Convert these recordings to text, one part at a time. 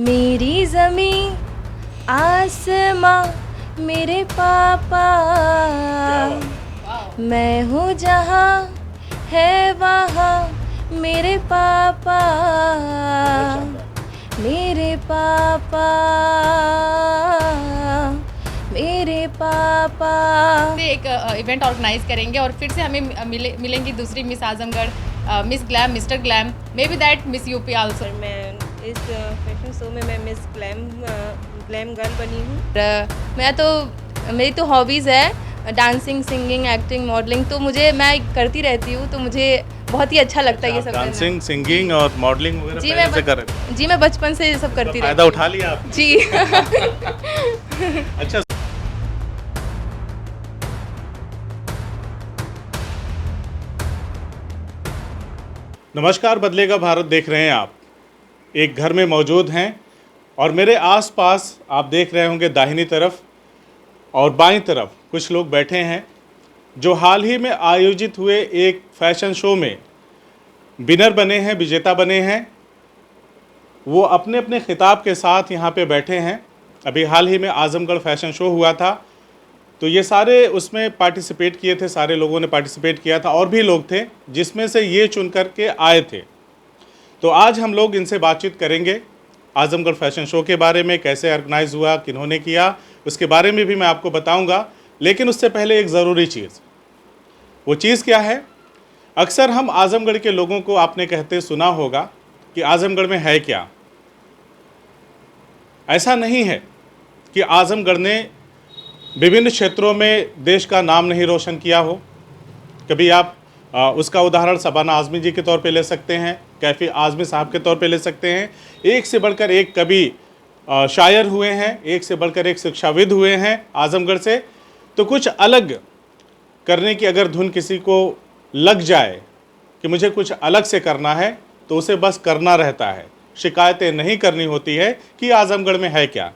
मेरी ज़मीं आसमां मेरे पापा, मैं हूँ जहाँ है वहाँ मेरे पापा, मेरे पापा, मेरे पापा। एक इवेंट ऑर्गेनाइज करेंगे और फिर से हमें मिलेंगी दूसरी miss Azamgarh, miss glam, mister glam, may be that miss UP also. मैं इस फैशन शो में मैं मिस ग्लैम गर्ल बनी हूँ। मेरी तो हॉबीज़ है डांसिंग, सिंगिंग, एक्टिंग, मॉडलिंग, तो मैं करती रहती हूँ, तो मुझे बहुत ही अच्छा लगता है ये सब करना। डांसिंग, सिंगिंग और मॉडलिंग वगैरह जी पहले से कर रहे थे? जी मैं बचपन से ये सब करती रहती फायदा उठा लिया आप? हूँ। जी अच्छा, नमस्कार, बदलेगा भारत देख रहे हैं आप। एक घर में मौजूद हैं और मेरे आसपास आप देख रहे होंगे दाहिनी तरफ और बाईं तरफ कुछ लोग बैठे हैं जो हाल ही में आयोजित हुए एक फैशन शो में विनर बने हैं, विजेता बने हैं। वो अपने अपने खिताब के साथ यहाँ पे बैठे हैं। अभी हाल ही में आजमगढ़ फैशन शो हुआ था, तो ये सारे उसमें पार्टिसिपेट किए थे, सारे लोगों ने पार्टिसिपेट किया था और भी लोग थे जिसमें से ये चुन कर के आए थे। तो आज हम लोग इनसे बातचीत करेंगे आजमगढ़ फैशन शो के बारे में, कैसे ऑर्गेनाइज हुआ, किन्होंने किया, उसके बारे में भी मैं आपको बताऊंगा। लेकिन उससे पहले एक ज़रूरी चीज़, वो चीज़ क्या है? अक्सर हम आजमगढ़ के लोगों को आपने कहते सुना होगा कि आजमगढ़ में है क्या। ऐसा नहीं है कि आजमगढ़ ने विभिन्न क्षेत्रों में देश का नाम नहीं रोशन किया हो। कभी आप उसका उदाहरण शबाना आज़मी जी के तौर पे ले सकते हैं, कैफ़ी आज़मी साहब के तौर पे ले सकते हैं। एक से बढ़कर एक कवि शायर हुए हैं, एक से बढ़कर एक शिक्षाविद हुए हैं आजमगढ़ से। तो कुछ अलग करने की अगर धुन किसी को लग जाए कि मुझे कुछ अलग से करना है, तो उसे बस करना रहता है, शिकायतें नहीं करनी होती है कि आजमगढ़ में है क्या।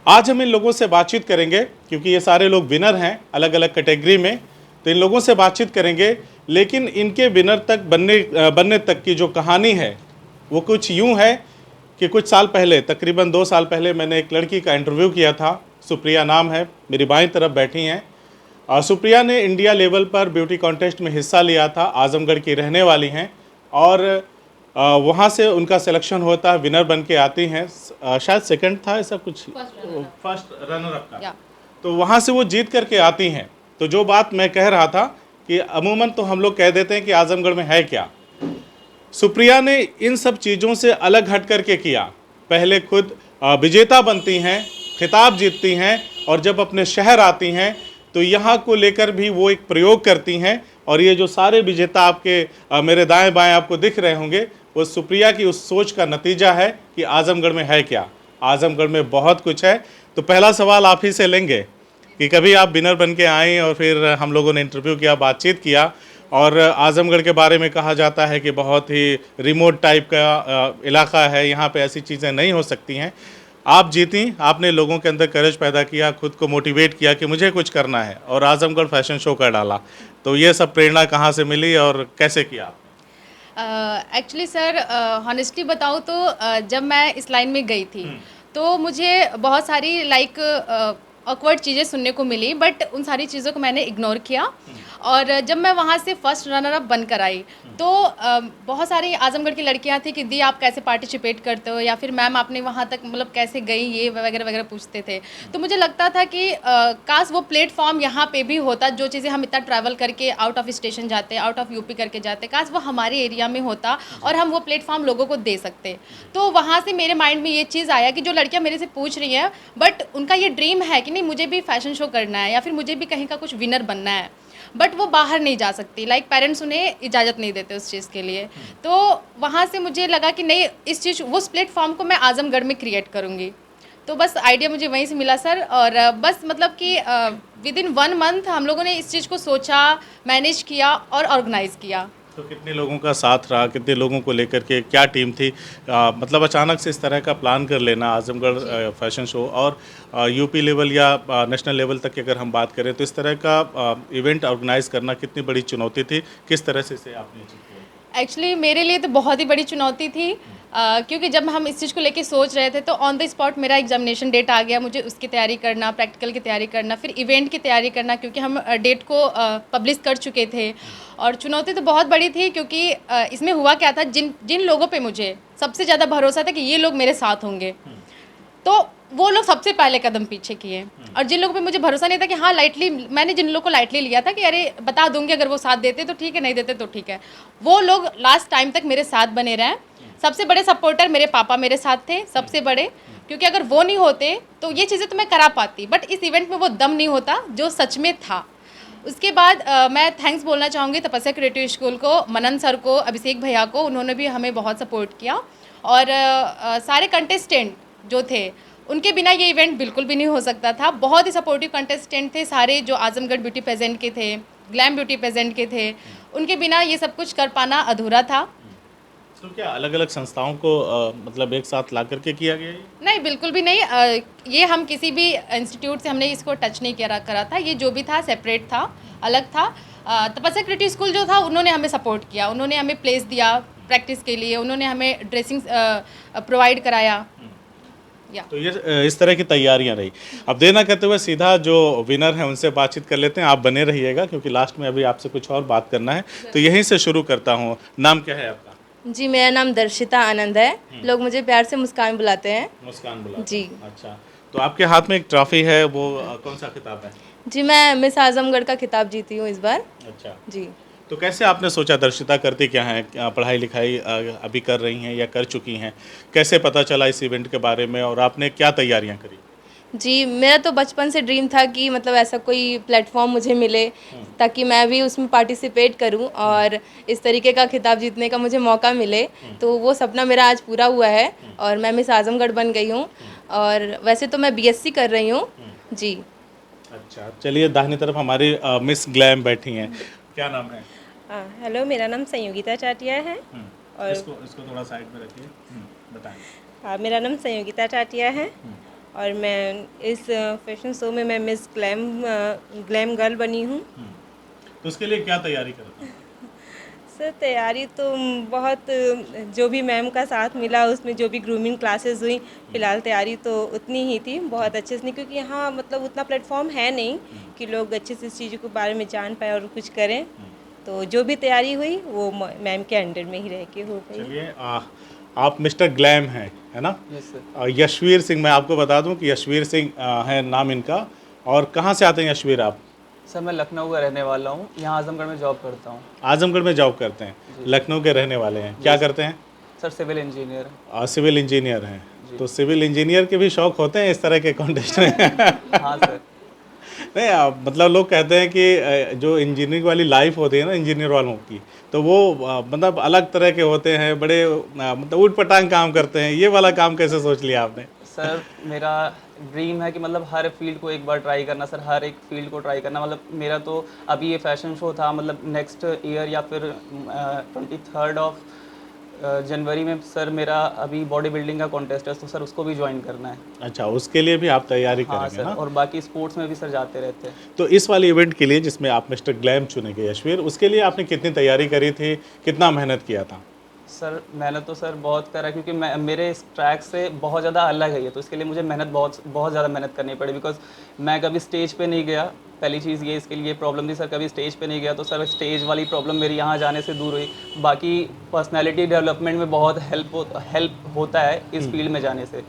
आज हम इन लोगों से बातचीत करेंगे क्योंकि ये सारे लोग विनर हैं अलग अलग कैटेगरी में, तो इन लोगों से बातचीत करेंगे। लेकिन इनके विनर तक बनने तक की जो कहानी है वो कुछ यूँ है कि कुछ साल पहले, तकरीबन 2 साल पहले, मैंने एक लड़की का इंटरव्यू किया था। सुप्रिया नाम है, मेरी बाईं तरफ बैठी हैं। सुप्रिया ने इंडिया लेवल पर ब्यूटी कॉन्टेस्ट में हिस्सा लिया था, आजमगढ़ की रहने वाली हैं और वहाँ से उनका सिलेक्शन होता है, विनर बन के आती हैं। शायद सेकंड था, ऐसा कुछ, फर्स्ट रनर अप था। तो वहाँ से वो जीत करके आती हैं। तो जो बात मैं कह रहा था कि अमूमन तो हम लोग कह देते हैं कि आजमगढ़ में है क्या। सुप्रिया ने इन सब चीज़ों से अलग हट करके किया। पहले खुद विजेता बनती हैं, खिताब जीतती हैं और जब अपने शहर आती हैं तो यहाँ को लेकर भी वो एक प्रयोग करती हैं। और ये जो सारे विजेता आपके मेरे दाएं बाएं आपको दिख रहे होंगे, वो सुप्रिया की उस सोच का नतीजा है कि आजमगढ़ में है क्या। आजमगढ़ में बहुत कुछ है। तो पहला सवाल आप ही से लेंगे कि कभी आप विनर बन के आए और फिर हम लोगों ने इंटरव्यू किया, बातचीत किया, और आजमगढ़ के बारे में कहा जाता है कि बहुत ही रिमोट टाइप का इलाका है, यहाँ पे ऐसी चीज़ें नहीं हो सकती हैं। आप जीती, आपने लोगों के अंदर करेज पैदा किया, खुद को मोटिवेट किया कि मुझे कुछ करना है और आजमगढ़ फैशन शो कर डाला। तो ये सब प्रेरणा कहाँ से मिली और कैसे किया? एक्चुअली सर, हॉनेस्टली बताऊँ तो जब मैं इस लाइन में गई थी तो मुझे बहुत सारी ऑकवर्ड चीज़ें सुनने को मिली, बट उन सारी चीज़ों को मैंने इग्नोर किया। और जब मैं वहाँ से फर्स्ट रनर अप बनकर आई तो बहुत सारी आजमगढ़ की लड़कियाँ थी कि दी आप कैसे पार्टिसिपेट करते हो, या फिर मैम आपने वहाँ तक मतलब कैसे गई, ये वगैरह वगैरह पूछते थे। तो मुझे लगता था कि काश वो प्लेटफॉर्म यहाँ पे भी होता, जो चीज़ें हम इतना ट्रैवल करके आउट ऑफ स्टेशन जाते, आउट ऑफ यूपी करके जाते, काश वो हमारे एरिया में होता और हम वो प्लेटफॉर्म लोगों को दे सकते। तो वहाँ से मेरे माइंड में ये चीज़ आया कि जो लड़कियाँ मेरे से पूछ रही हैं बट उनका ये ड्रीम है कि नहीं मुझे भी फैशन शो करना है या फिर मुझे भी कहीं का कुछ विनर बनना है, बट वो बाहर नहीं जा सकती, पेरेंट्स उन्हें इजाज़त नहीं देते उस चीज़ के लिए। तो वहाँ से मुझे लगा कि नहीं, इस चीज़ उस प्लेटफॉर्म को मैं आजमगढ़ में क्रिएट करूँगी। तो बस आइडिया मुझे वहीं से मिला सर, और बस मतलब कि विद इन 1 मंथ हम लोगों ने इस चीज़ को सोचा, मैनेज किया और ऑर्गेनाइज़ किया। तो कितने लोगों का साथ रहा, कितने लोगों को लेकर के, क्या टीम थी? मतलब अचानक से इस तरह का प्लान कर लेना आजमगढ़ फैशन शो, और यूपी लेवल या नेशनल लेवल तक की अगर हम बात करें तो इस तरह का इवेंट ऑर्गेनाइज करना कितनी बड़ी चुनौती थी? किस तरह से इसे आपने अचीव किया? एक्चुअली मेरे लिए तो बहुत ही बड़ी चुनौती थी। क्योंकि जब हम इस चीज़ को लेके सोच रहे थे तो ऑन द स्पॉट मेरा एग्जामिनेशन डेट आ गया, मुझे उसकी तैयारी करना, प्रैक्टिकल की तैयारी करना, फिर इवेंट की तैयारी करना, क्योंकि हम डेट को पब्लिश कर चुके थे। और चुनौती तो बहुत बड़ी थी, क्योंकि इसमें हुआ क्या था, जिन लोगों पे मुझे सबसे ज़्यादा भरोसा था कि ये लोग मेरे साथ होंगे, तो वो लोग सबसे पहले कदम पीछे किए। और जिन लोगों पे मुझे भरोसा नहीं था कि हाँ लाइटली, मैंने जिन लोगों को लाइटली लिया था कि अरे बता दूंगी, अगर वो साथ देते तो ठीक है, नहीं देते तो ठीक है, वो लोग लास्ट टाइम तक मेरे साथ बने रहे। सबसे बड़े सपोर्टर मेरे पापा मेरे साथ थे, सबसे बड़े, क्योंकि अगर वो नहीं होते तो ये चीज़ें तो मैं करा पाती, बट इस इवेंट में वो दम नहीं होता जो सच में था। उसके बाद मैं थैंक्स बोलना चाहूँगी तपस्या क्रिएटिव स्कूल को, मनन सर को, अभिषेक भैया को, उन्होंने भी हमें बहुत सपोर्ट किया। और सारे कंटेस्टेंट जो थे, उनके बिना ये इवेंट बिल्कुल भी नहीं हो सकता था। बहुत ही सपोर्टिव कंटेस्टेंट थे सारे, जो आजमगढ़ ब्यूटी पेजेंट के थे, ग्लैम ब्यूटी पेजेंट के थे, उनके बिना ये सब कुछ कर पाना अधूरा था। तो क्या अलग अलग संस्थाओं को मतलब एक साथ ला करके किया गया है? नहीं, बिल्कुल भी नहीं। ये हम किसी भी इंस्टीट्यूट से हमने इसको टच नहीं करा था, ये जो भी था सेपरेट था, अलग था। तपस्या क्रिएटिव स्कूल जो था, उन्होंने हमें सपोर्ट किया, उन्होंने हमें प्लेस दिया प्रैक्टिस के लिए, उन्होंने हमें ड्रेसिंग प्रोवाइड कराया। तो ये इस तरह की तैयारियां रही। अब देर ना करते हुए सीधा जो विनर है उनसे बातचीत कर लेते हैं। आप बने रहिएगा क्योंकि लास्ट में अभी आपसे कुछ और बात करना है, तो यहीं से शुरू करता हूँ। नाम क्या है आपका? जी, मेरा नाम दर्शिता आनंद है, लोग मुझे प्यार से मुस्कान बुलाते हैं। मुस्कान बुलाते जी। हैं। अच्छा, तो आपके हाथ में एक ट्रॉफी है, वो कौन सा खिताब है? जी, मैं मिस आजमगढ़ का खिताब जीती हूँ इस बार। अच्छा, जी। तो कैसे आपने सोचा? दर्शिता करती क्या है? पढ़ाई लिखाई अभी कर रही हैं या कर चुकी हैं? कैसे पता चला इस इवेंट के बारे में और आपने क्या तैयारियां करी? जी, मेरा तो बचपन से ड्रीम था कि मतलब ऐसा कोई प्लेटफॉर्म मुझे मिले ताकि मैं भी उसमें पार्टिसिपेट करूं और इस तरीके का खिताब जीतने का मुझे मौका मिले। तो वो सपना मेरा आज पूरा हुआ है और मैं मिस आजमगढ़ बन गई हूं। और वैसे तो मैं बीएससी कर रही हूं। जी। अच्छा, चलिए दाहिनी तरफ हमारी मिस ग्लैम बैठी हैं। क्या नाम है? हेलो, मेरा नाम संयोगिता चाटिया है। और इसको थोड़ा साइड में रखिए। बताएं। मेरा नाम संयोगिता चाटिया है और मैं इस फैशन शो में मैं मिस ग्लैम गर्ल बनी हूँ। तो उसके लिए क्या तैयारी करते हैं? सर, तैयारी तो बहुत, जो भी मैम का साथ मिला उसमें जो भी ग्रूमिंग क्लासेस हुई, फिलहाल तैयारी तो उतनी ही थी, बहुत अच्छे से नहीं, क्योंकि यहाँ मतलब उतना प्लेटफॉर्म है नहीं कि लोग अच्छे से इस चीज़ के बारे में जान पाए और कुछ करें। तो जो भी तैयारी हुई वो मैम के अंडर में ही रह के हो गई। चलिए, आप मिस्टर ग्लैम हैं, है ना? Yes sir. यशवीर सिंह, मैं आपको बता दूं कि यशवीर सिंह है नाम इनका। और कहाँ से आते हैं यशवीर आप? सर, मैं लखनऊ का रहने वाला हूँ, यहाँ आजमगढ़ में जॉब करता हूँ। आजमगढ़ में जॉब करते हैं, लखनऊ के रहने वाले हैं। क्या करते हैं? Sir, civil engineer. Civil engineer हैं। तो सिविल इंजीनियर के भी शौक होते हैं इस तरह के कॉन्टेस्ट में? हाँ सर। नहीं, मतलब लोग कहते हैं कि जो इंजीनियरिंग वाली लाइफ होती है ना इंजीनियर वालों की, तो वो मतलब अलग तरह के होते हैं, बड़े मतलब ऊट पटांग काम करते हैं। ये वाला काम कैसे सोच लिया आपने? सर, मेरा ड्रीम है कि मतलब हर फील्ड को एक बार ट्राई करना सर, हर एक फील्ड को ट्राई करना। मतलब मेरा तो अभी ये फैशन शो था, मतलब नेक्स्ट ईयर या फिर 23 जनवरी में सर मेरा अभी बॉडी बिल्डिंग का कॉन्टेस्ट है, तो सर उसको भी ज्वाइन करना है। अच्छा, उसके लिए भी आप तैयारी हाँ करेंगे सर, ना? और बाकी स्पोर्ट्स में भी सर जाते रहते हैं। तो इस वाले इवेंट के लिए जिसमें आप मिस्टर ग्लैम चुने गए यशवीर, उसके लिए आपने कितनी तैयारी करी थी, कितना मेहनत किया था? सर, मैंने तो सर बहुत करा, क्योंकि मेरे इस ट्रैक से बहुत ज़्यादा अलग है ये, तो इसके लिए मुझे बहुत ज़्यादा मेहनत करनी पड़ी। बिकॉज मैं कभी स्टेज पे नहीं गया, पहली चीज़ ये इसके लिए प्रॉब्लम थी सर, कभी स्टेज पे नहीं गया, तो सर स्टेज वाली प्रॉब्लम मेरी यहाँ जाने से दूर हुई। बाकी पर्सनैलिटी डेवलपमेंट में बहुत हेल्प होता है इस फील्ड में जाने से।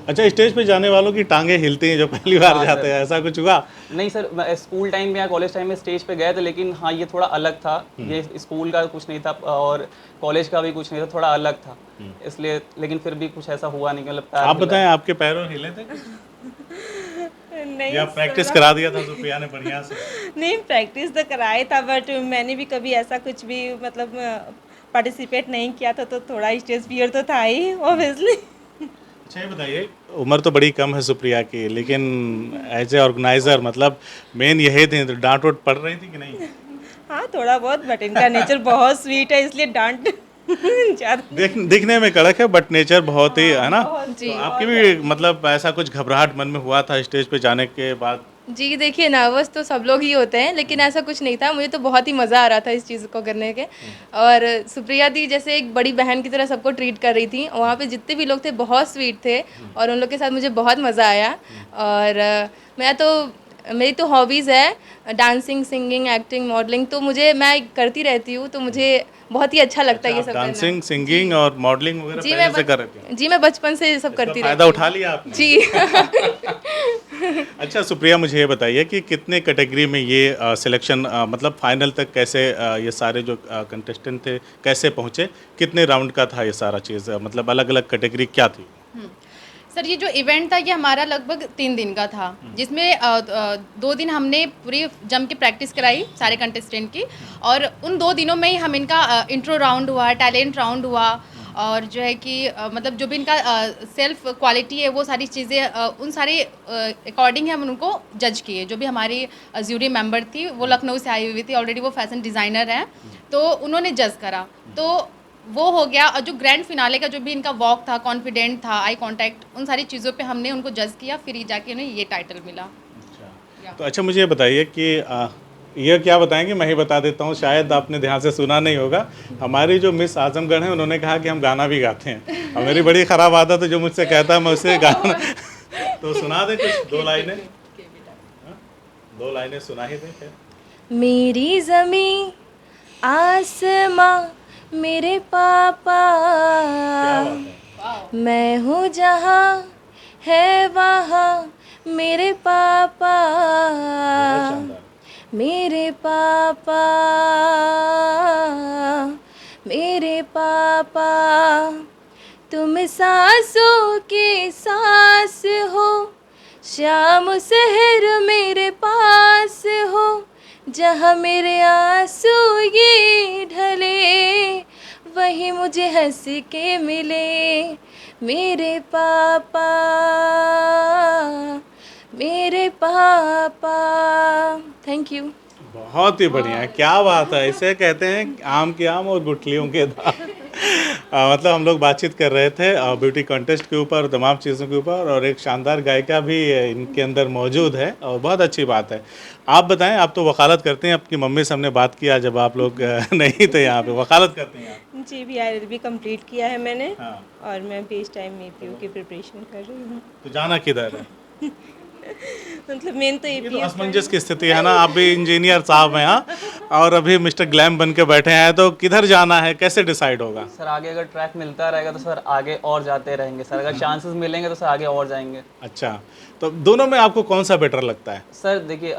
अच्छा, स्टेज पे जाने वालों की टांगें हिलती हैं जो पहली बार हाँ जाते हैं, ऐसा कुछ हुआ? नहीं सर, मैं स्कूल टाइम में या कॉलेज टाइम में स्टेज पे गए थे, लेकिन हाँ ये थोड़ा अलग था। ये स्कूल का कुछ नहीं था और कॉलेज का भी कुछ नहीं था, थोड़ा अलग था इसलिए। लेकिन फिर भी कुछ ऐसा हुआ नहीं, मतलब आप बताएं, आपके पैरों हिले थे नहीं या प्रैक्टिस करा दिया था सुप्रिया ने बढ़िया से? नहीं, प्रैक्टिस तो कराया था, बट मैंने भी कभी ऐसा कुछ भी मतलब पार्टिसिपेट नहीं किया था, तो थोड़ा स्टेज फियर तो था ही ऑब्वियसली। अच्छा, ये बताइए, उम्र तो बड़ी कम है सुप्रिया की, लेकिन एज ए ऑर्गेनाइजर मतलब मेन यही थी, तो डांट वाट पड़ रही थी कि नहीं? हाँ, थोड़ा बहुत, बट इनका नेचर बहुत स्वीट है, इसलिए डांट ज़्यादा। दिखने में कड़क है बट नेचर बहुत ही, है ना? जी। तो आपकी भी मतलब ऐसा कुछ घबराहट मन में हुआ था स्टेज पे जाने के बाद? जी देखिए, नर्वस तो सब लोग ही होते हैं, लेकिन ऐसा कुछ नहीं था। मुझे तो बहुत ही मज़ा आ रहा था इस चीज़ को करने के। और सुप्रिया दी जैसे एक बड़ी बहन की तरह सबको ट्रीट कर रही थी। वहाँ पे जितने भी लोग थे बहुत स्वीट थे और उन लोग के साथ मुझे बहुत मज़ा आया। और मेरी तो हॉबीज़ है डांसिंग, सिंगिंग, एक्टिंग, मॉडलिंग, तो मैं करती रहती हूँ, तो मुझे बहुत ही अच्छा लगता है ये आप सब करना। डांसिंग, सिंगिंग और मॉडलिंग वगैरह जी पहले से कर रहे थे? जी मैं बचपन से ये सब इसका करती फायदा रहती उठा हूँ। लिया आपने? जी। अच्छा सुप्रिया, मुझे ये बताइए कि कितने कैटेगरी में ये सिलेक्शन मतलब फाइनल तक कैसे ये सारे जो कंटेस्टेंट थे कैसे पहुँचे? कितने राउंड का था ये सारा चीज़? मतलब अलग अलग कैटेगरी क्या थी? सर ये जो इवेंट था ये हमारा लगभग 3 दिन का था, जिसमें 2 दिन हमने पूरी जम के प्रैक्टिस कराई सारे कंटेस्टेंट की, और उन 2 दिनों में ही हम इनका इंट्रो राउंड हुआ, टैलेंट राउंड हुआ, और जो है कि मतलब जो भी इनका सेल्फ क्वालिटी है वो सारी चीज़ें उन सारे अकॉर्डिंग हम उनको जज किए। जो भी हमारी ज्यूरी मेंबर थी वो लखनऊ से आई हुई थी, ऑलरेडी वो फैशन डिज़ाइनर हैं, तो उन्होंने जज करा। तो वो हो गया। और जो ग्रैंड फिनाले का जो भी इनका वॉक था, कॉन्फिडेंट था, आई कांटेक्ट, उन सारी चीज़ों पे हमने उनको जज किया, फिर ही जाके उन्हें ये टाइटल मिला। तो अच्छा मुझे ये बताइए कि ये क्या बताएंगे, मैं ही बता देता हूँ, शायद आपने ध्यान से सुना नहीं होगा। हमारी जो मिस आजमगढ़ है उन्होंने कहा कि हम गाना भी गाते हैं, और मेरी बड़ी ख़राब आदत है, जो मुझसे कहता है मैं उससे गाना तो सुना दे कुछ 2 लाइनें। हाँ? 2 लाइनें सुना ही दे फिर। मेरी ज़मीं आसमां मेरे पापा, क्या बात है। मैं हूँ जहाँ है वहाँ मेरे पापा, बहुत शानदार। मेरे पापा, मेरे पापा, तुम सांसों के सांस हो, शाम शहर मेरे पास हो, जहाँ मेरे आंसू ये ढले वही मुझे हंस के मिले, मेरे पापा, मेरे पापा। Thank you. बहुत ही बढ़िया, क्या बात है। इसे कहते हैं आम के आम और गुठलियों के दाम। मतलब हम लोग बातचीत कर रहे थे ब्यूटी कॉन्टेस्ट के ऊपर, तमाम चीज़ों के ऊपर, और एक शानदार गायिका भी इनके अंदर मौजूद है, और बहुत अच्छी बात है। आप बताएं, आप तो वकालत करते हैं, आपकी मम्मी से हमने बात किया जब आप लोग नहीं थे यहाँ पे, वकालत करते हैं आप? जी भी ILLB कंप्लीट किया है मैंने, हाँ। और मैं बेस टाइम APU की प्रिपरेशन कर रही हूँ। तो जाना किधर है? मतलब मेन तो ये तो APU असमंजस की स्थिति है ना, आप भी इंजीनियर साहब हैं हाँ, और अभी मिस्टर ग्लैम बन के बैठे हैं, तो किधर जाना है, कैसे डिसाइड होगा? सर आगे अगर ट्रैक मिलता रहेगा तो सर आगे और जाते रहेंगे सर, अगर चांसेस मिलेंगे तो सर आगे और जाएंगे। अच्छा, तो दोनों में आपको कौन सा बेटर लगता है? सर देखिए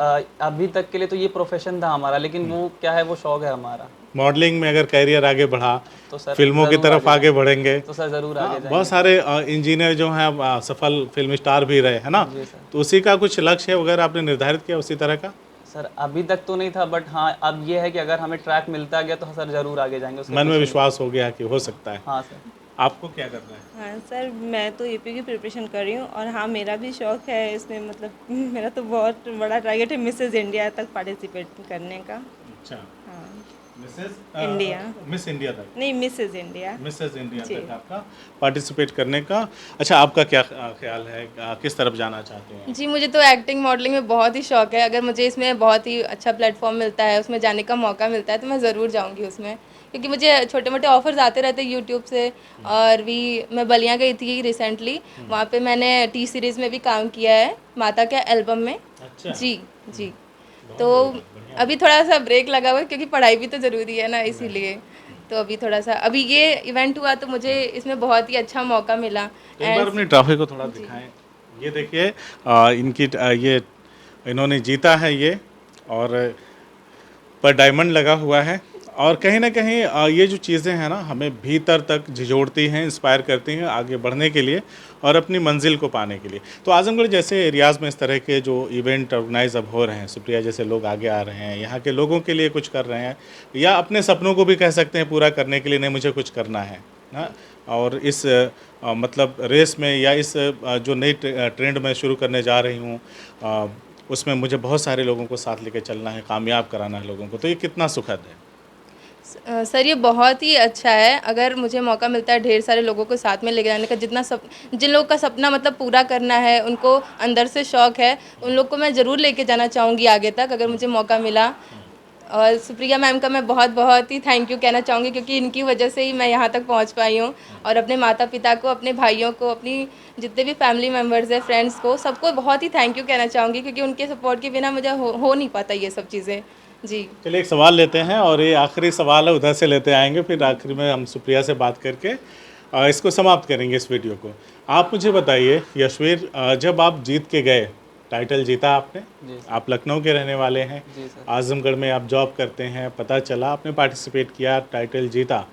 अभी तक के लिए तो ये प्रोफेशन था हमारा, लेकिन वो क्या है, वो शौक है हमारा। मॉडलिंग में अगर कैरियर आगे बढ़ा तो सर फिल्मों की ज़रूर तरफ आगे बढ़ेंगे, तो सर ज़रूर आगे जाएंगे। बहुत सारे इंजीनियर जो हैं सफल फिल्म स्टार भी रहे, है ना? जी सर। तो उसी का कुछ लक्ष्य वगैरह आपने निर्धारित किया उसी तरह का? सर अभी तक तो नहीं था, बट हाँ अब ये है कि अगर हमें ट्रैक मिलता गया तो सर ज़रूर आगे जाएंगे, उसके मन में पीछे विश्वास हो गया कि हो सकता है। नहीं। हाँ सर। आपको क्या करना है? हाँ सर, मैं तो APU की प्रिपरेशन कर रही हूँ, और हाँ मेरा भी शौक है इसमें, मतलब मेरा तो बहुत बड़ा टारगेट है मिसेज इंडिया तक पार्टिसिपेट करने का। अच्छा, हाँ, मिसेस इंडिया। मिस इंडिया तक, नहीं मिसेज इंडिया। मिसेस इंडिया जी। तक आपका पार्टिसिपेट करने का। अच्छा, आपका क्या ख्याल है, किस तरफ जाना चाहते हैं? जी मुझे तो एक्टिंग, मॉडलिंग में बहुत ही शौक है। अगर मुझे इसमें बहुत ही अच्छा प्लेटफॉर्म मिलता है, उसमें जाने का मौका मिलता है, तो मैं ज़रूर जाऊंगी उसमें, क्योंकि मुझे छोटे मोटे ऑफर्स आते रहते हैं यूट्यूब से। और भी मैं बलिया गई थी रिसेंटली, वहाँ पे मैंने T सीरीज़ में भी काम किया है, माता के एल्बम में। अच्छा। जी जी। तो अभी थोड़ा सा ब्रेक लगा हुआ है, क्योंकि पढ़ाई भी तो ज़रूरी है ना, इसीलिए। तो अभी थोड़ा सा, अभी ये इवेंट हुआ तो मुझे इसमें बहुत ही अच्छा मौका मिला। तो एक बार अपनी ट्रॉफी को थोड़ा दिखाएं। ये देखिए इनकी ये इन्होंने जीता है ये, और पर डायमंड लगा हुआ है, और कहीं ना कहीं ये जो चीज़ें हैं ना, हमें भीतर तक झिझोड़ती हैं, इंस्पायर करती हैं आगे बढ़ने के लिए और अपनी मंजिल को पाने के लिए। तो आजमगढ़ जैसे एरियाज़ में इस तरह के जो इवेंट ऑर्गेनाइज अब हो रहे हैं, सुप्रिया जैसे लोग आगे आ रहे हैं, यहाँ के लोगों के लिए कुछ कर रहे हैं, या अपने सपनों को भी कह सकते हैं पूरा करने के लिए, नहीं मुझे कुछ करना है ना, और इस मतलब रेस में, या इस जो नई ट्रेंड में शुरू करने जा रही हूँ, उसमें मुझे बहुत सारे लोगों को साथ लेके चलना है, कामयाब कराना है लोगों को, तो ये कितना सुखद है। सर ये बहुत ही अच्छा है। अगर मुझे मौका मिलता है ढेर सारे लोगों को साथ में लेके जाने का, जिन लोगों का सपना मतलब पूरा करना है, उनको अंदर से शौक़ है, उन लोग को मैं ज़रूर लेके जाना चाहूँगी आगे तक अगर मुझे मौका मिला। और सुप्रिया मैम का मैं बहुत बहुत ही थैंक यू कहना चाहूँगी, क्योंकि इनकी वजह से ही मैं यहाँ तक पहुँच पाई हूँ। और अपने माता पिता को, अपने भाइयों को, अपनी जितने भी फैमिली मेम्बर्स हैं, फ्रेंड्स को, सबको बहुत ही थैंक यू कहना चाहूँगी, क्योंकि उनके सपोर्ट के बिना मुझे हो नहीं पाता ये सब चीज़ें। जी चलिए एक सवाल लेते हैं और ये आखिरी सवाल है, उधर से लेते आएंगे, फिर आखिर में हम सुप्रिया से बात करके इसको समाप्त करेंगे इस वीडियो को। आप मुझे बताइए यशवीर, जब आप जीत के गए, टाइटल जीता आपने, जी आप लखनऊ के रहने वाले हैं, जी सर। आजमगढ़ में आप जॉब करते हैं, पता चला आपने पार्टिसिपेट किया, टाइटल जीता,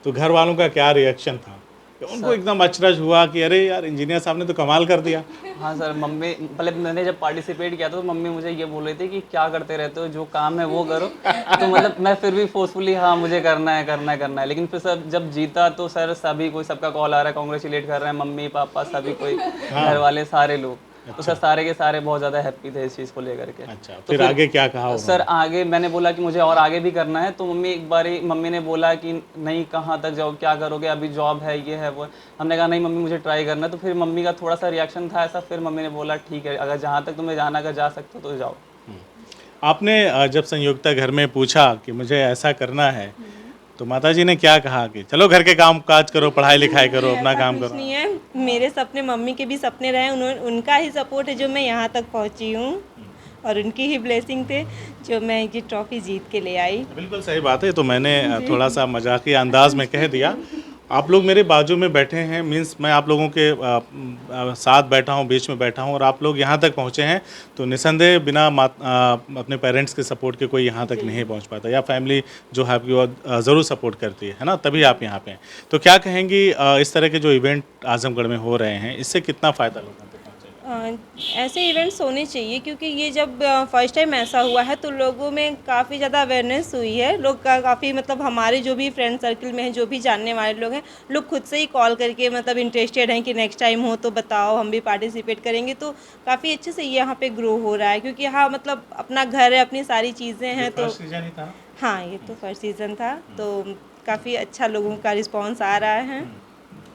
तो घर वालों का क्या रिएक्शन था? उनको एकदम अचरज हुआ कि अरे यार इंजीनियर साहब ने तो कमाल कर दिया? हाँ सर, मम्मी पहले मैंने जब पार्टिसिपेट किया था तो मम्मी मुझे ये बोल रही थी कि क्या करते रहते हो, जो काम है वो करो। तो मतलब मैं फिर भी फोर्सफुली हाँ मुझे करना है करना है करना है, लेकिन फिर सर जब जीता तो सर सभी कोई, सबका कॉल आ रहा है, कॉन्ग्रेचुलेट कर रहे हैं, मम्मी पापा सभी कोई, घर वाले सारे लोग। तो सर सारे के सारे बहुत ज़्यादा हैप्पी थे इस चीज़ को लेकर के। अच्छा, तो फिर आगे क्या कहा? सर आगे मैंने बोला कि मुझे और आगे भी करना है, तो मम्मी एक बारी मम्मी ने बोला कि नहीं कहाँ तक जाओ, क्या करोगे, अभी जॉब है, ये है वो। हमने कहा नहीं मम्मी मुझे ट्राई करना है। तो फिर मम्मी का थोड़ा सा रिएक्शन था ऐसा, फिर मम्मी ने बोला ठीक है, अगर जहाँ तक तुम्हें जाना, अगर जा सकते हो तो जाओ। आपने जब संयुक्ता घर में पूछा कि मुझे ऐसा करना है, तो माताजी ने क्या कहा कि चलो घर के काम काज करो, पढ़ाई लिखाई करो, अपना काम कुछ करो? नहीं है, मेरे सपने मम्मी के भी सपने रहे, उनका ही सपोर्ट है जो मैं यहाँ तक पहुँची हूँ, और उनकी ही ब्लेसिंग थे जो मैं ये ट्रॉफी जीत के ले आई। बिल्कुल सही बात है, तो मैंने थोड़ा सा मजाकिया अंदाज में कह दिया। आप लोग मेरे बाजू में बैठे हैं, मीन्स मैं आप लोगों के साथ बैठा हूँ, बीच में बैठा हूँ, और आप लोग यहाँ तक पहुँचे हैं, तो निसंदेह बिना अपने पेरेंट्स के सपोर्ट के कोई यहाँ तक नहीं पहुँच पाता, या फैमिली जो है आपकी वो ज़रूर सपोर्ट करती है ना, तभी आप यहाँ पे हैं। तो क्या कहेंगी इस तरह के जो इवेंट आजमगढ़ में हो रहे हैं, इससे कितना फ़ायदा लोगों को पहुँचेगा? ऐसे इवेंट्स होने चाहिए, क्योंकि ये जब फर्स्ट टाइम ऐसा हुआ है तो लोगों में काफ़ी ज़्यादा अवेयरनेस हुई है। लोग काफ़ी मतलब हमारे जो भी फ्रेंड सर्कल में हैं, जो भी जानने वाले लोग हैं, लोग खुद से ही कॉल करके मतलब इंटरेस्टेड हैं कि नेक्स्ट टाइम हो तो बताओ, हम भी पार्टिसिपेट करेंगे। तो काफ़ी अच्छे से ये यहाँ पे ग्रो हो रहा है, क्योंकि यहाँ मतलब अपना घर है, अपनी सारी चीज़ें हैं। तो हाँ, ये तो फर्स्ट सीज़न था, तो काफ़ी अच्छा लोगों का रिस्पॉन्स आ रहा है।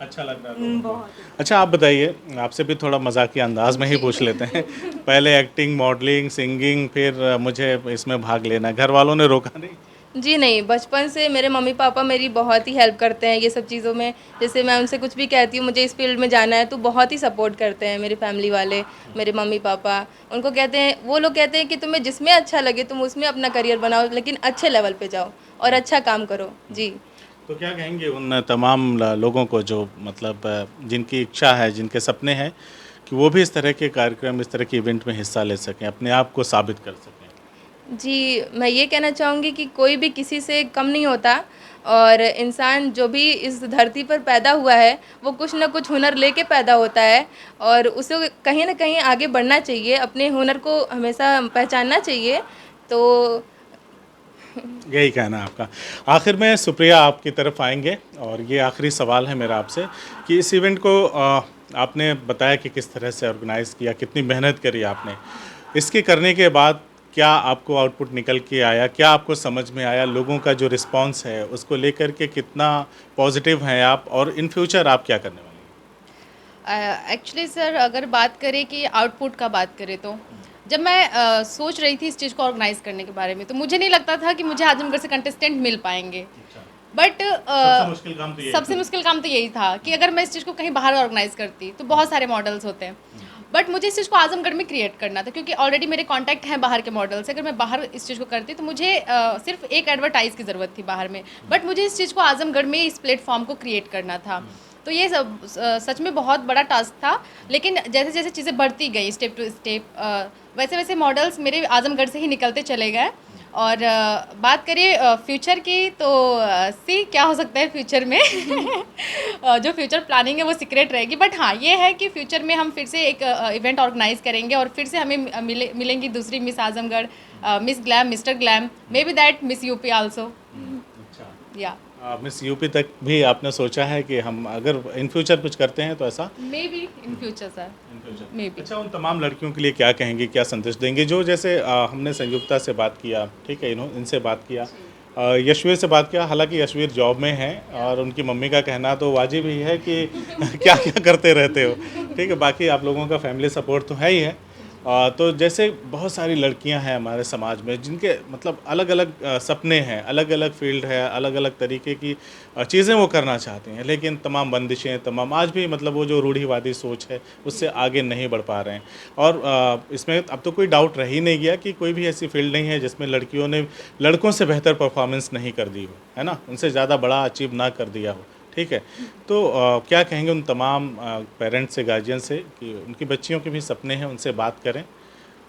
अच्छा लग रहा है बहुत। अच्छा आप बताइए, आपसे भी थोड़ा मजाकिया अंदाज में ही पूछ लेते हैं। पहले एक्टिंग, मॉडलिंग, सिंगिंग, फिर मुझे इसमें भाग लेना, घर वालों ने रोका नहीं? जी नहीं, बचपन से मेरे मम्मी पापा मेरी बहुत ही हेल्प करते हैं ये सब चीज़ों में। जैसे मैं उनसे कुछ भी कहती हूँ मुझे इस फील्ड में जाना है, तो बहुत ही सपोर्ट करते हैं मेरे फैमिली वाले, मेरे मम्मी पापा। उनको कहते हैं, वो लोग कहते हैं कि तुम्हें जिसमें अच्छा लगे तुम उसमें अपना करियर बनाओ, लेकिन अच्छे लेवल पे जाओ और अच्छा काम करो। जी। तो क्या कहेंगे उन तमाम लोगों को जो मतलब जिनकी इच्छा है, जिनके सपने हैं कि वो भी इस तरह के कार्यक्रम, इस तरह के इवेंट में हिस्सा ले सकें, अपने आप को साबित कर सकें? जी, मैं ये कहना चाहूँगी कि कोई भी किसी से कम नहीं होता, और इंसान जो भी इस धरती पर पैदा हुआ है वो कुछ ना कुछ हुनर लेके पैदा होता है, और उसे कहीं ना कहीं आगे बढ़ना चाहिए, अपने हुनर को हमेशा पहचानना चाहिए। तो यही कहना है आपका। आखिर में सुप्रिया आपकी तरफ आएंगे, और ये आखिरी सवाल है मेरा आपसे कि इस इवेंट को आपने बताया कि किस तरह से ऑर्गेनाइज़ किया, कितनी मेहनत करी आपने, इसके करने के बाद क्या आपको आउटपुट निकल के आया, क्या आपको समझ में आया, लोगों का जो रिस्पांस है उसको लेकर के कितना पॉजिटिव हैं आप, और इन फ्यूचर आप क्या करने वाले हैं? एक्चुअली सर अगर बात करें कि आउटपुट का बात करें, तो जब मैं सोच रही थी इस चीज़ को ऑर्गेनाइज करने के बारे में, तो मुझे नहीं लगता था कि मुझे आजमगढ़ से कंटेस्टेंट मिल पाएंगे। बट सबसे मुश्किल काम तो यही था कि अगर मैं इस चीज़ को कहीं बाहर ऑर्गेनाइज करती तो बहुत सारे मॉडल्स होते हैं, बट मुझे इस चीज़ को आजमगढ़ में क्रिएट करना था, क्योंकि ऑलरेडी मेरे कांटेक्ट हैं बाहर के मॉडल से। अगर मैं बाहर इस चीज़ को करती तो मुझे सिर्फ एक एडवर्टाइज़ की ज़रूरत थी बाहर में, बट मुझे इस चीज़ को आजमगढ़ में इस प्लेटफॉर्म को क्रिएट करना था। तो ये सब सच में बहुत बड़ा टास्क था, लेकिन जैसे जैसे चीज़ें बढ़ती गई स्टेप टू स्टेप, वैसे वैसे मॉडल्स मेरे आजमगढ़ से ही निकलते चले गए। और बात करिए फ्यूचर की, तो सी क्या हो सकता है फ्यूचर में। जो फ्यूचर प्लानिंग है वो सीक्रेट रहेगी, बट हाँ ये है कि फ्यूचर में हम फिर से एक इवेंट ऑर्गेनाइज करेंगे, और फिर से हमें मिलेंगी दूसरी miss Azamgarh, miss glam, mister glam, may be that miss UP also. या मिस यूपी तक भी आपने सोचा है कि हम अगर इन फ्यूचर कुछ करते हैं तो ऐसा? May be in future sir, may be. अच्छा, उन तमाम लड़कियों के लिए क्या कहेंगे, क्या संदेश देंगे जो जैसे हमने संयुक्ता से बात किया, ठीक है, इनसे बात किया, यशवीर से बात किया। हालांकि यशवीर जॉब में है और उनकी मम्मी का कहना तो वाजिब ही है कि क्या क्या करते रहते हो, ठीक है। बाकी आप लोगों का फैमिली सपोर्ट तो है ही है। तो जैसे बहुत सारी लड़कियां हैं हमारे समाज में जिनके मतलब अलग अलग सपने हैं, अलग अलग फील्ड है, अलग अलग तरीके की चीज़ें वो करना चाहती हैं, लेकिन तमाम बंदिशें, तमाम आज भी मतलब वो जो रूढ़िवादी सोच है उससे आगे नहीं बढ़ पा रहे हैं। और इसमें अब तो कोई डाउट रह ही नहीं गया कि कोई भी ऐसी फील्ड नहीं है जिसमें लड़कियों ने लड़कों से बेहतर परफॉर्मेंस नहीं कर दी हो, है ना, उनसे ज़्यादा बड़ा अचीव ना कर दिया हो, ठीक है। तो क्या कहेंगे उन तमाम पेरेंट्स से, गार्जियन से कि उनकी बच्चियों के भी सपने हैं, उनसे बात करें।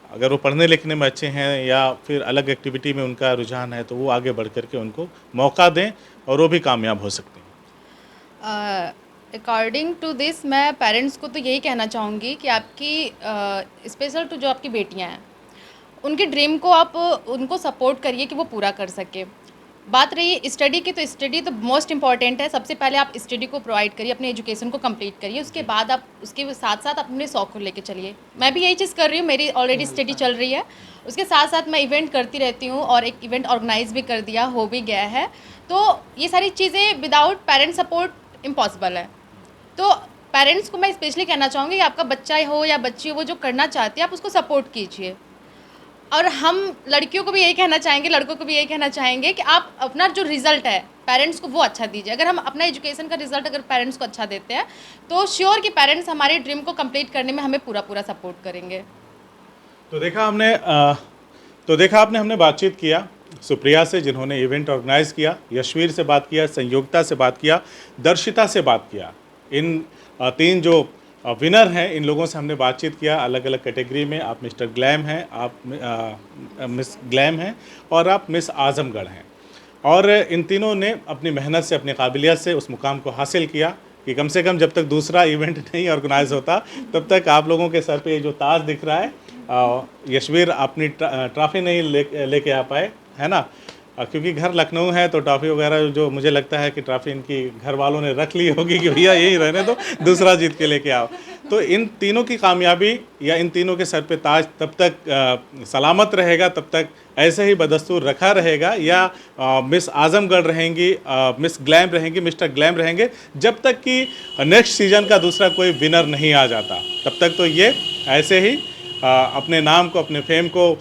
अगर वो पढ़ने लिखने में अच्छे हैं या फिर अलग एक्टिविटी में उनका रुझान है तो वो आगे बढ़ कर के उनको मौका दें और वो भी कामयाब हो सकते हैं। अकॉर्डिंग टू दिस मैं पेरेंट्स को तो यही कहना चाहूँगी कि आपकी स्पेशल टू जो आपकी बेटियाँ हैं उनके ड्रीम को आप उनको सपोर्ट करिए कि वो पूरा कर सके। बात रही स्टडी की, तो स्टडी तो मोस्ट इंपॉर्टेंट है। सबसे पहले आप स्टडी को प्रोवाइड करिए, अपने एजुकेशन को कंप्लीट करिए, उसके बाद आप उसके साथ साथ अपने शौक को लेके चलिए। मैं भी यही चीज़ कर रही हूँ, मेरी ऑलरेडी स्टडी चल रही है, उसके साथ साथ मैं इवेंट करती रहती हूँ और एक इवेंट ऑर्गेनाइज भी कर दिया, हो भी गया है। तो ये सारी चीज़ें विदाउट पेरेंट्स सपोर्ट इम्पॉसिबल है। तो पेरेंट्स को मैं स्पेशली कहना चाहूँगी कि आपका बच्चा हो या बच्ची हो, वो जो करना चाहती है आप उसको सपोर्ट कीजिए। और हम लड़कियों को भी यही कहना चाहेंगे, लड़कों को भी यही कहना चाहेंगे कि आप अपना जो रिज़ल्ट है पेरेंट्स को वो अच्छा दीजिए। अगर हम अपना एजुकेशन का रिज़ल्ट अगर पेरेंट्स को अच्छा देते हैं तो श्योर कि पेरेंट्स हमारे ड्रीम को कंप्लीट करने में हमें पूरा पूरा सपोर्ट करेंगे। तो देखा आपने हमने बातचीत किया सुप्रिया से जिन्होंने इवेंट ऑर्गेनाइज़ किया, यशवीर से बात किया, संयोगिता से बात किया, दर्शिता से बात किया। इन 3 जो विनर हैं इन लोगों से हमने बातचीत किया अलग अलग कैटेगरी में। आप मिस्टर ग्लैम हैं, आप मिस ग्लैम हैं और आप मिस आजमगढ़ हैं। और इन तीनों ने अपनी मेहनत से, अपनी काबिलियत से उस मुकाम को हासिल किया कि कम से कम जब तक दूसरा इवेंट नहीं ऑर्गेनाइज होता तब तक आप लोगों के सर पे ये जो ताज दिख रहा है, यशवीर अपनी ट्रॉफी नहीं लेके आ पाए, है ना, क्योंकि घर लखनऊ है तो ट्रॉफी वगैरह जो मुझे लगता है कि ट्रॉफी इनकी घर वालों ने रख ली होगी कि भैया यही रहने दो, दूसरा जीत के लेके आओ। तो इन तीनों की कामयाबी या इन तीनों के सर पे ताज तब तक सलामत रहेगा, तब तक ऐसे ही बदस्तूर रखा रहेगा, या मिस आजमगढ़ रहेंगी, मिस ग्लैम रहेंगी, मिस्टर ग्लैम रहेंगे, जब तक कि नेक्स्ट सीजन का दूसरा कोई विनर नहीं आ जाता। तब तक तो ये ऐसे ही अपने नाम को, अपने फेम को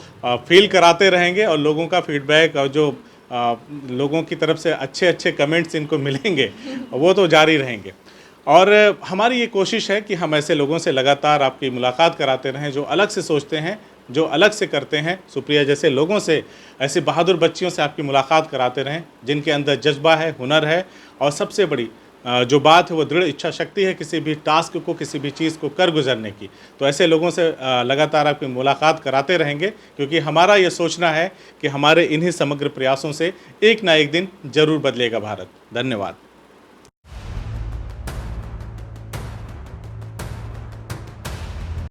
फील कराते रहेंगे और लोगों का फीडबैक और जो लोगों की तरफ से अच्छे अच्छे कमेंट्स इनको मिलेंगे वो तो जारी रहेंगे। और हमारी ये कोशिश है कि हम ऐसे लोगों से लगातार आपकी मुलाकात कराते रहें जो अलग से सोचते हैं, जो अलग से करते हैं। सुप्रिया जैसे लोगों से, ऐसी बहादुर बच्चियों से आपकी मुलाकात कराते रहें जिनके अंदर जज्बा है, हुनर है और सबसे बड़ी जो बात है वो दृढ़ इच्छा शक्ति है किसी भी टास्क को, किसी भी चीज़ को कर गुजरने की। तो ऐसे लोगों से लगातार आपकी मुलाकात कराते रहेंगे, क्योंकि हमारा ये सोचना है कि हमारे इन्हीं समग्र प्रयासों से एक ना एक दिन जरूर बदलेगा भारत। धन्यवाद।